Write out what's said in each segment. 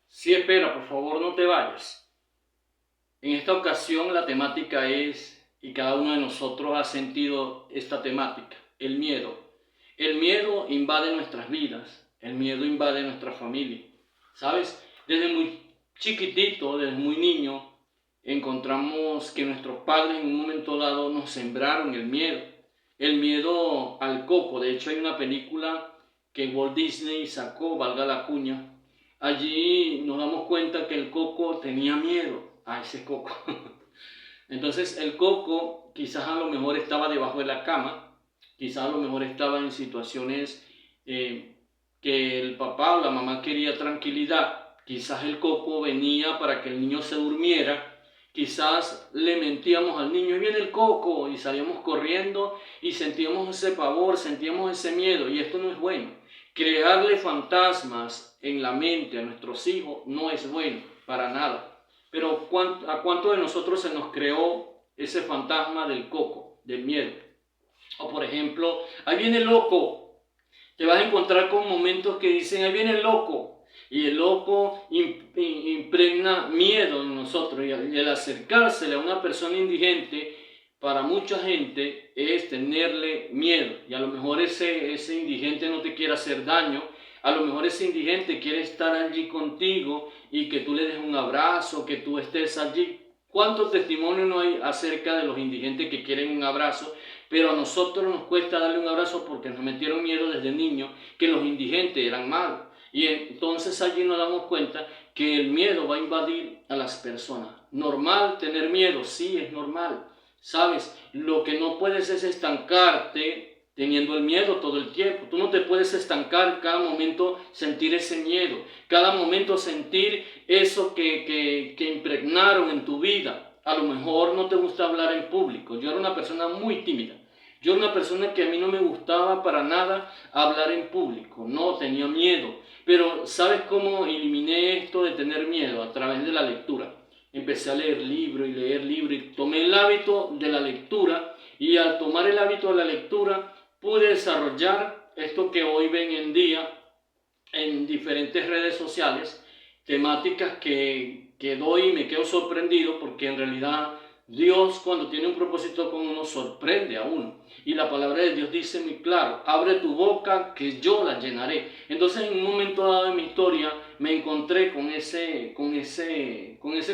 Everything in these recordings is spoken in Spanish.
Sí, espera, por favor, no te vayas. En esta ocasión la temática es, y cada uno de nosotros ha sentido esta temática, el miedo. El miedo invade nuestras vidas, el miedo invade nuestra familia. ¿Sabes? Desde muy chiquitito, desde muy niño, encontramos que nuestros padres en un momento dado nos sembraron el miedo. El miedo al coco. De hecho, hay una película que Walt Disney sacó, valga la cuña. Allí nos damos cuenta que el coco tenía miedo a ese coco. Entonces el coco quizás a lo mejor estaba debajo de la cama, quizás a lo mejor estaba en situaciones que el papá o la mamá quería tranquilidad, quizás el coco venía para que el niño se durmiera, quizás le mentíamos al niño, y viene el coco, y salíamos corriendo y sentíamos ese pavor, sentíamos ese miedo, y esto no es bueno. Crearle fantasmas en la mente a nuestros hijos no es bueno, para nada. Pero ¿a cuánto de nosotros se nos creó ese fantasma del coco, del miedo? O por ejemplo, ahí viene el loco. Te vas a encontrar con momentos que dicen, ahí viene el loco. Y el loco impregna miedo en nosotros. Y el acercársele a una persona indigente, para mucha gente, es tenerle miedo. Y a lo mejor ese indigente no te quiere hacer daño. A lo mejor ese indigente quiere estar allí contigo y que tú le des un abrazo, que tú estés allí. ¿Cuántos testimonios no hay acerca de los indigentes que quieren un abrazo? Pero a nosotros nos cuesta darle un abrazo porque nos metieron miedo desde niños que los indigentes eran malos. Y entonces allí nos damos cuenta que el miedo va a invadir a las personas. Normal tener miedo, sí, es normal. ¿Sabes? Lo que no puedes es estancarte teniendo el miedo todo el tiempo. Tú no te puedes estancar cada momento, sentir ese miedo, cada momento sentir eso que impregnaron en tu vida. A lo mejor no te gusta hablar en público. Yo era una persona muy tímida. Yo era una persona que a mí no me gustaba para nada hablar en público. No, tenía miedo. Pero ¿sabes cómo eliminé esto de tener miedo? A través de la lectura. Empecé a leer libros y tomé el hábito de la lectura, y al tomar el hábito de la lectura pude desarrollar esto que hoy ven en día en diferentes redes sociales, temáticas que doy y me quedo sorprendido porque en realidad Dios, cuando tiene un propósito con uno, sorprende a uno. Y la palabra de Dios dice muy claro, abre tu boca que yo la llenaré. Entonces en un momento dado de mi historia me encontré con ese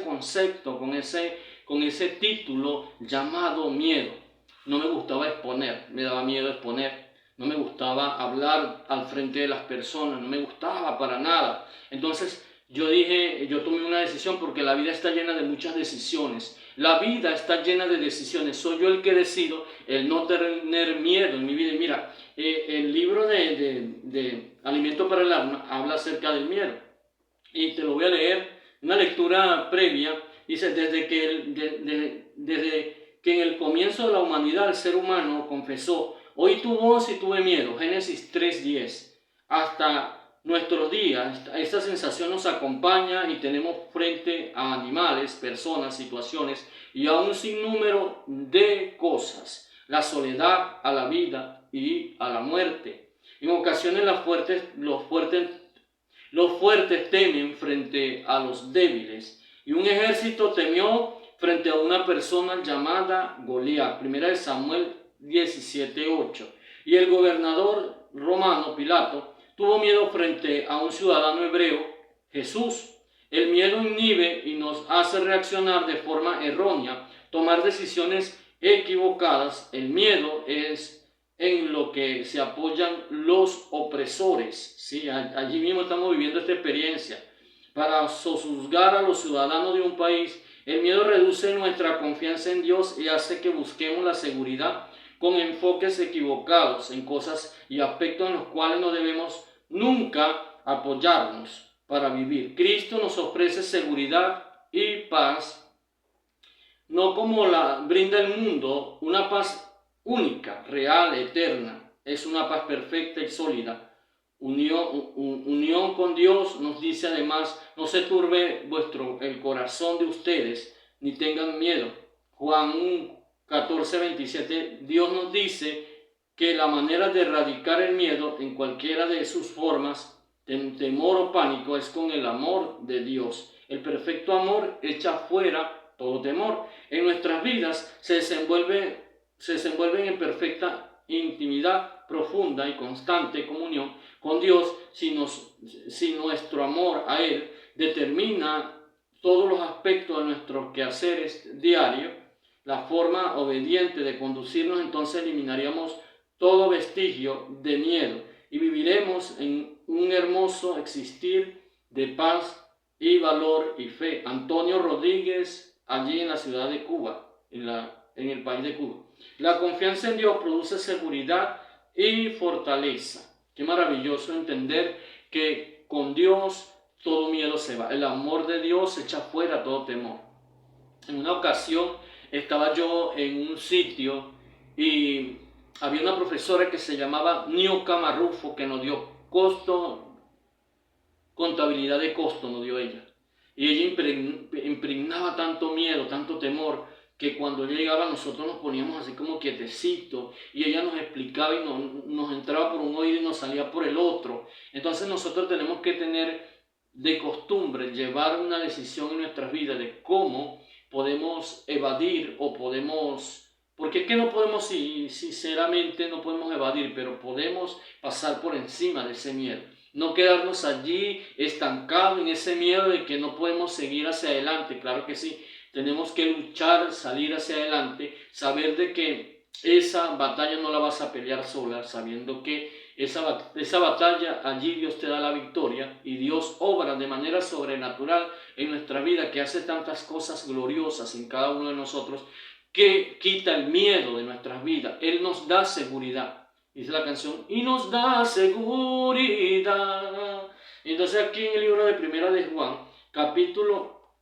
concepto, con ese título llamado miedo. No me gustaba exponer, me daba miedo exponer. No me gustaba hablar al frente de las personas, no me gustaba para nada. Entonces yo tomé una decisión porque la vida está llena de muchas decisiones. La vida está llena de decisiones. Soy yo el que decido el no tener miedo en mi vida. Y mira, el libro de Alimento para el Alma habla acerca del miedo. Y te lo voy a leer, una lectura previa. Dice, desde que en el comienzo de la humanidad el ser humano confesó, oí tu voz y tuve miedo, Génesis 3:10, hasta nuestros días, esta sensación nos acompaña y tenemos frente a animales, personas, situaciones y a un sinnúmero de cosas, la soledad, a la vida y a la muerte. En ocasiones los fuertes temen frente a los débiles, y un ejército temió frente a una persona llamada Goliat. Primera de Samuel 17:8. Y el gobernador romano Pilato tuvo miedo frente a un ciudadano hebreo, Jesús. El miedo inhibe y nos hace reaccionar de forma errónea, tomar decisiones equivocadas. El miedo es en lo que se apoyan los opresores. ¿Sí? Allí mismo estamos viviendo esta experiencia. Para sojuzgar a los ciudadanos de un país, el miedo reduce nuestra confianza en Dios y hace que busquemos la seguridad con enfoques equivocados en cosas y aspectos en los cuales no debemos nunca apoyarnos para vivir. Cristo nos ofrece seguridad y paz, no como la brinda el mundo, una paz única, real, eterna. Es una paz perfecta y sólida. Unión con Dios nos dice además, no se turbe el corazón de ustedes, ni tengan miedo. Juan 14:27, Dios nos dice que la manera de erradicar el miedo en cualquiera de sus formas temor o pánico es con el amor de Dios. El perfecto amor echa fuera todo temor. En nuestras vidas se desenvuelven en perfecta intimidad profunda y constante comunión con Dios si nuestro amor a Él determina todos los aspectos de nuestros quehaceres diarios, la forma obediente de conducirnos, entonces eliminaríamos todo vestigio de miedo y viviremos en un hermoso existir de paz y valor y fe. Antonio Rodríguez, allí en la ciudad de Cuba, en el país de Cuba. La confianza en Dios produce seguridad y fortaleza. Qué maravilloso entender que con Dios todo miedo se va. El amor de Dios echa fuera todo temor. En una ocasión estaba yo en un sitio y había una profesora que se llamaba Nioka Marrufo, que nos dio contabilidad de costo, nos dio ella. Y ella impregnaba tanto miedo, tanto temor, que cuando ella llegaba nosotros nos poníamos así como quietecitos y ella nos explicaba y nos entraba por un oído y nos salía por el otro. Entonces nosotros tenemos que tener de costumbre llevar una decisión en nuestras vidas de cómo podemos evadir o podemos... Porque es que no podemos, sinceramente no podemos evadir, pero podemos pasar por encima de ese miedo. No quedarnos allí estancados en ese miedo de que no podemos seguir hacia adelante. Claro que sí, tenemos que luchar, salir hacia adelante, saber de que esa batalla no la vas a pelear sola, sabiendo que esa batalla, allí Dios te da la victoria y Dios obra de manera sobrenatural en nuestra vida, que hace tantas cosas gloriosas en cada uno de nosotros, que quita el miedo de nuestras vidas. Él nos da seguridad. Dice la canción, y nos da seguridad. Entonces aquí en el libro de Primera de Juan, capítulo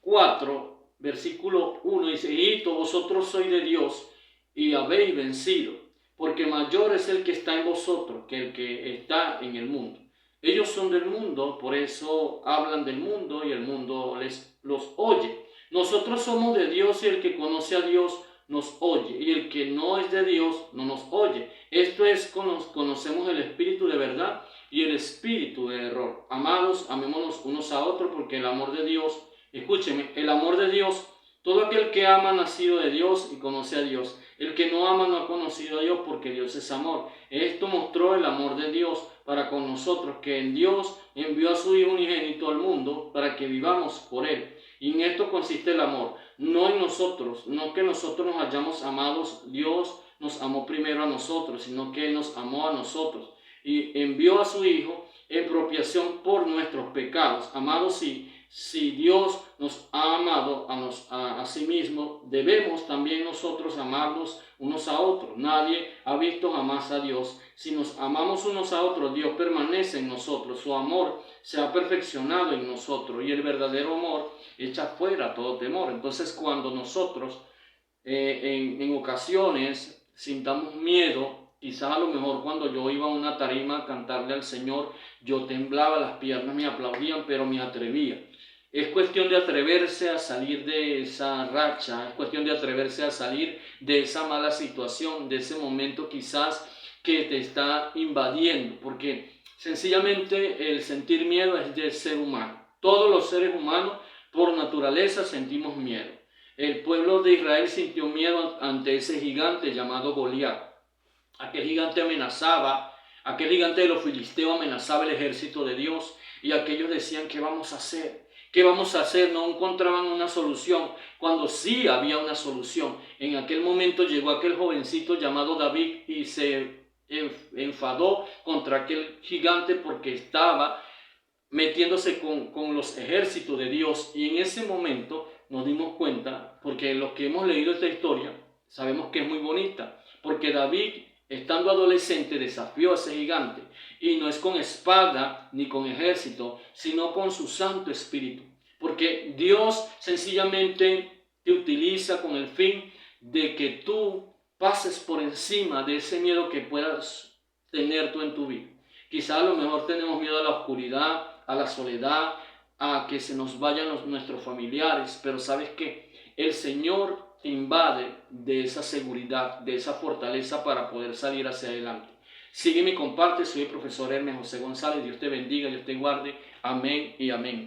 4, versículo 1, dice, hijito, vosotros sois de Dios y habéis vencido, porque mayor es el que está en vosotros que el que está en el mundo. Ellos son del mundo, por eso hablan del mundo y el mundo los oye. Nosotros somos de Dios y el que conoce a Dios nos oye, y el que no es de Dios no nos oye. Esto es, conocemos el espíritu de verdad y el espíritu de error. Amados, amémonos unos a otros, porque el amor de Dios, escúcheme, el amor de Dios, todo aquel que ama ha nacido de Dios y conoce a Dios. El que no ama no ha conocido a Dios, porque Dios es amor. Esto mostró el amor de Dios para con nosotros, que en Dios envió a su Hijo unigénito al mundo para que vivamos por Él. Y en esto consiste el amor, no en nosotros, no que nosotros nos hayamos amados. Dios nos amó primero a nosotros, sino que Él nos amó a nosotros y envió a su Hijo en propiciación por nuestros pecados. Amados, si Dios nos ha amado a sí mismo, debemos también nosotros amarnos unos a otros. Nadie ha visto jamás a Dios. Si nos amamos unos a otros, Dios permanece en nosotros. Su amor se ha perfeccionado en nosotros y el verdadero amor echa fuera todo temor. Entonces, cuando nosotros en ocasiones sintamos miedo, quizás a lo mejor cuando yo iba a una tarima a cantarle al Señor, yo temblaba, las piernas me aplaudían, pero me atrevía. Es cuestión de atreverse a salir de esa racha, es cuestión de atreverse a salir de esa mala situación, de ese momento quizás que te está invadiendo, porque sencillamente el sentir miedo es del ser humano. Todos los seres humanos por naturaleza sentimos miedo. El pueblo de Israel sintió miedo ante ese gigante llamado Goliat. Aquel gigante amenazaba, aquel gigante de los filisteos amenazaba el ejército de Dios, y aquellos decían, ¿qué vamos a hacer? ¿Qué vamos a hacer? No encontraban una solución, cuando sí había una solución. En aquel momento llegó aquel jovencito llamado David y se enfadó contra aquel gigante porque estaba metiéndose con los ejércitos de Dios. Y en ese momento nos dimos cuenta, porque los que hemos leído esta historia sabemos que es muy bonita, porque David, estando adolescente, desafió a ese gigante, y no es con espada ni con ejército, sino con su Santo Espíritu, porque Dios sencillamente te utiliza con el fin de que tú pases por encima de ese miedo que puedas tener tú en tu vida. Quizá a lo mejor tenemos miedo a la oscuridad, a la soledad, a que se nos vayan nuestros familiares, pero ¿sabes qué? El Señor te invade de esa seguridad, de esa fortaleza para poder salir hacia adelante. Sígueme y comparte. Soy el profesor Hermes José González. Dios te bendiga, Dios te guarde. Amén y amén.